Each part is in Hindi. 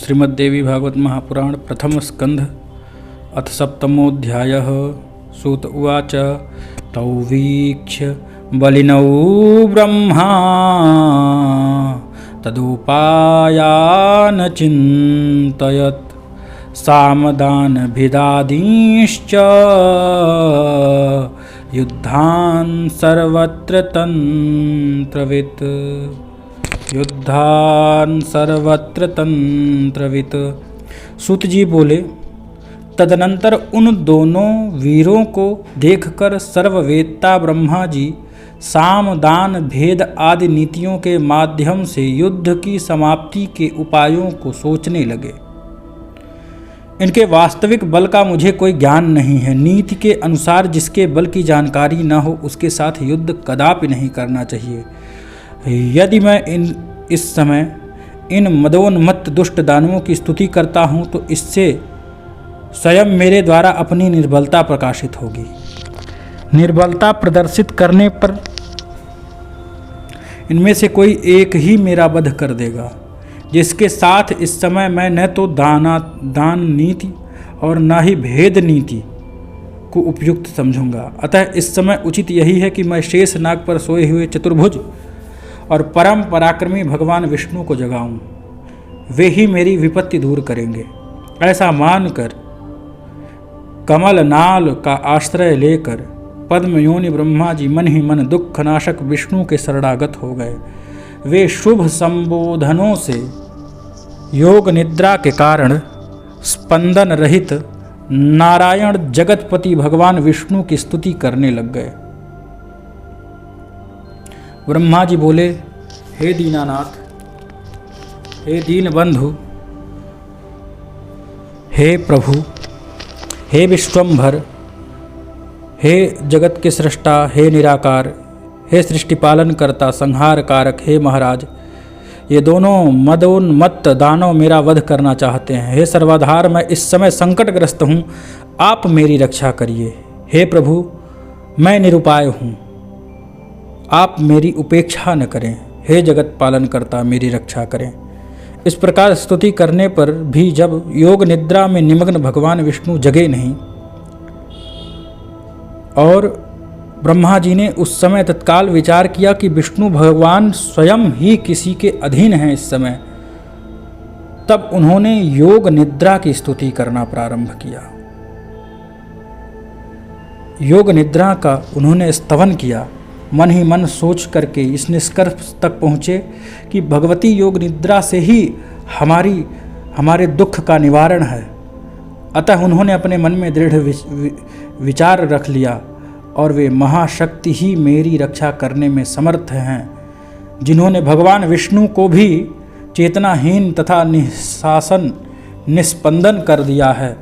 श्रीमद्देवी भागवत महापुराण प्रथम स्कंध अथ सप्तमोऽध्यायः। सूत उवाच तौ वीक्ष्य बलिनौ ब्रह्मा तदुपायान् चिन्तयत् सामदानभिदादींश्च युद्धान् सर्वत्र तन्त्रवित् तंत्रवित्। सूत जी बोले, तदनंतर उन दोनों वीरों को देखकर सर्ववेत्ता ब्रह्मा जी साम दान भेद आदि नीतियों के माध्यम से युद्ध की समाप्ति के उपायों को सोचने लगे। इनके वास्तविक बल का मुझे कोई ज्ञान नहीं है। नीति के अनुसार जिसके बल की जानकारी न हो उसके साथ युद्ध कदापि नहीं करना चाहिए। यदि मैं इस समय इन मदोन्मत्त दुष्ट दानवों की स्तुति करता हूँ तो इससे स्वयं मेरे द्वारा अपनी निर्बलता प्रकाशित होगी। निर्बलता प्रदर्शित करने पर इनमें से कोई एक ही मेरा वध कर देगा, जिसके साथ इस समय मैं न तो दान नीति और न ही भेद नीति को उपयुक्त समझूंगा। अतः इस समय उचित यही है कि मैं शेष नाग पर सोए हुए चतुर्भुज और परम पराक्रमी भगवान विष्णु को जगाऊं। वे ही मेरी विपत्ति दूर करेंगे। ऐसा मानकर कमल नाल का आश्रय लेकर पद्मयोनि ब्रह्मा जी मन ही मन दुखनाशक विष्णु के शरणागत हो गए। वे शुभ संबोधनों से योग निद्रा के कारण स्पंदन रहित नारायण जगतपति भगवान विष्णु की स्तुति करने लग गए। ब्रह्मा जी बोले, हे दीनानाथ, हे दीन बंधु, हे प्रभु, हे विश्वंभर, हे जगत के सृष्टा, हे निराकार, हे सृष्टिपालन करता, संहार कारक, हे महाराज, ये दोनों मदोन्मत्त दानव मेरा वध करना चाहते हैं। हे सर्वाधार, मैं इस समय संकटग्रस्त हूँ, आप मेरी रक्षा करिए। हे प्रभु, मैं निरुपाय हूँ, आप मेरी उपेक्षा न करें। हे जगत पालन करता, मेरी रक्षा करें। इस प्रकार स्तुति करने पर भी जब योग निद्रा में निमग्न भगवान विष्णु जगे नहीं और ब्रह्मा जी ने उस समय तत्काल विचार किया कि विष्णु भगवान स्वयं ही किसी के अधीन हैं इस समय, तब उन्होंने योग निद्रा की स्तुति करना प्रारंभ किया। योग निद्रा का उन्होंने स्तवन किया। मन ही मन सोच करके इस निष्कर्ष तक पहुँचे कि भगवती योग निद्रा से ही हमारे दुख का निवारण है। अतः उन्होंने अपने मन में दृढ़ विचार रख लिया और वे महाशक्ति ही मेरी रक्षा करने में समर्थ हैं, जिन्होंने भगवान विष्णु को भी चेतनाहीन तथा निस्पंदन कर दिया है।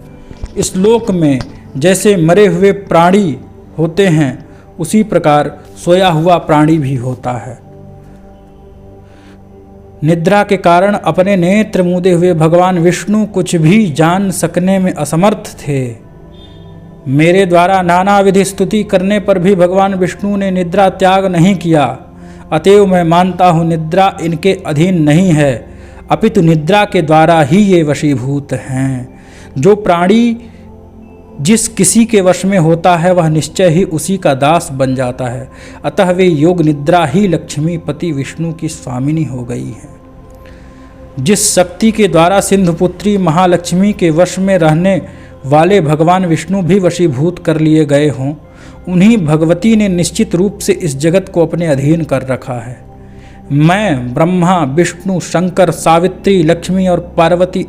इस लोक में जैसे मरे हुए प्राणी होते हैं उसी प्रकार सोया हुआ प्राणी भी होता है। निद्रा के कारण अपने नेत्र मूंदे हुए भगवान विष्णु कुछ भी जान सकने में असमर्थ थे। मेरे द्वारा नाना विधि स्तुति करने पर भी भगवान विष्णु ने निद्रा त्याग नहीं किया। अतएव मैं मानता हूँ निद्रा इनके अधीन नहीं है, अपितु निद्रा के द्वारा ही ये वशीभूत हैं। जो प्राणी जिस किसी के वश में होता है वह निश्चय ही उसी का दास बन जाता है। अतः वे योग निद्रा ही लक्ष्मीपति विष्णु की स्वामिनी हो गई है। जिस शक्ति के द्वारा सिंधुपुत्री महालक्ष्मी के वश में रहने वाले भगवान विष्णु भी वशीभूत कर लिए गए हों, उन्हीं भगवती ने निश्चित रूप से इस जगत को अपने अधीन कर रखा है। मैं, ब्रह्मा, विष्णु, शंकर, सावित्री, लक्ष्मी और पार्वती,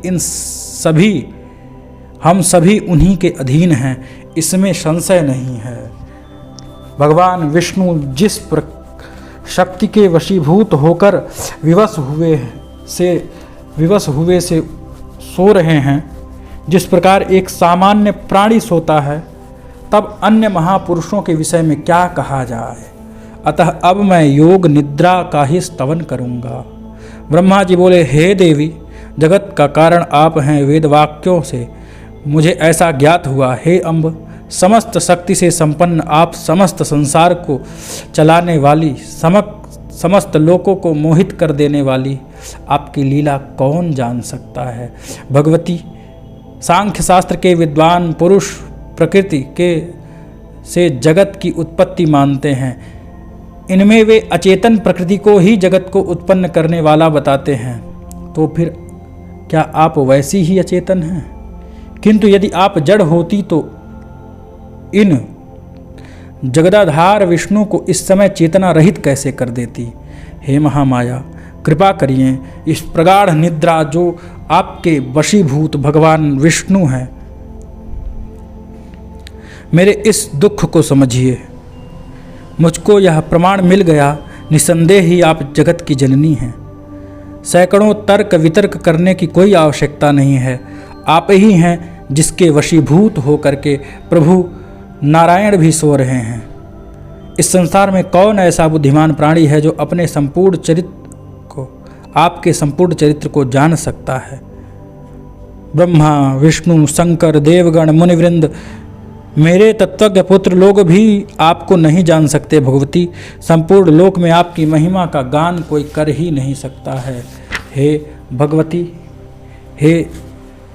हम सभी उन्हीं के अधीन हैं, इसमें संशय नहीं है। भगवान विष्णु जिस शक्ति के वशीभूत होकर विवश हुए से सो रहे हैं, जिस प्रकार एक सामान्य प्राणी सोता है, तब अन्य महापुरुषों के विषय में क्या कहा जाए। अतः अब मैं योग निद्रा का ही स्तवन करूँगा। ब्रह्मा जी बोले, हे देवी, जगत का कारण आप हैं। वेद वाक्यों से मुझे ऐसा ज्ञात हुआ। हे अम्ब, समस्त शक्ति से संपन्न आप समस्त संसार को चलाने वाली समस्त लोकों को मोहित कर देने वाली आपकी लीला कौन जान सकता है। भगवती, सांख्य शास्त्र के विद्वान पुरुष प्रकृति के से जगत की उत्पत्ति मानते हैं। इनमें वे अचेतन प्रकृति को ही जगत को उत्पन्न करने वाला बताते हैं। तो फिर क्या आप वैसी ही अचेतन हैं? किंतु यदि आप जड़ होती तो इन जगदाधार विष्णु को इस समय चेतना रहित कैसे कर देती। हे महामाया, कृपा करिए, इस प्रगाढ़ निद्रा जो आपके वशीभूत भगवान विष्णु हैं, मेरे इस दुख को समझिए। मुझको यह प्रमाण मिल गया, निसंदेह ही आप जगत की जननी हैं। सैकड़ों तर्क वितर्क करने की कोई आवश्यकता नहीं है। आप ही हैं जिसके वशीभूत होकर के प्रभु नारायण भी सो रहे हैं। इस संसार में कौन ऐसा बुद्धिमान प्राणी है जो अपने संपूर्ण चरित्र को, आपके संपूर्ण चरित्र को जान सकता है। ब्रह्मा, विष्णु, शंकर, देवगण, मुनिवृंद, मेरे तत्वज्ञ पुत्र लोग भी आपको नहीं जान सकते। भगवती, संपूर्ण लोक में आपकी महिमा का गान कोई कर ही नहीं सकता है। हे भगवती, हे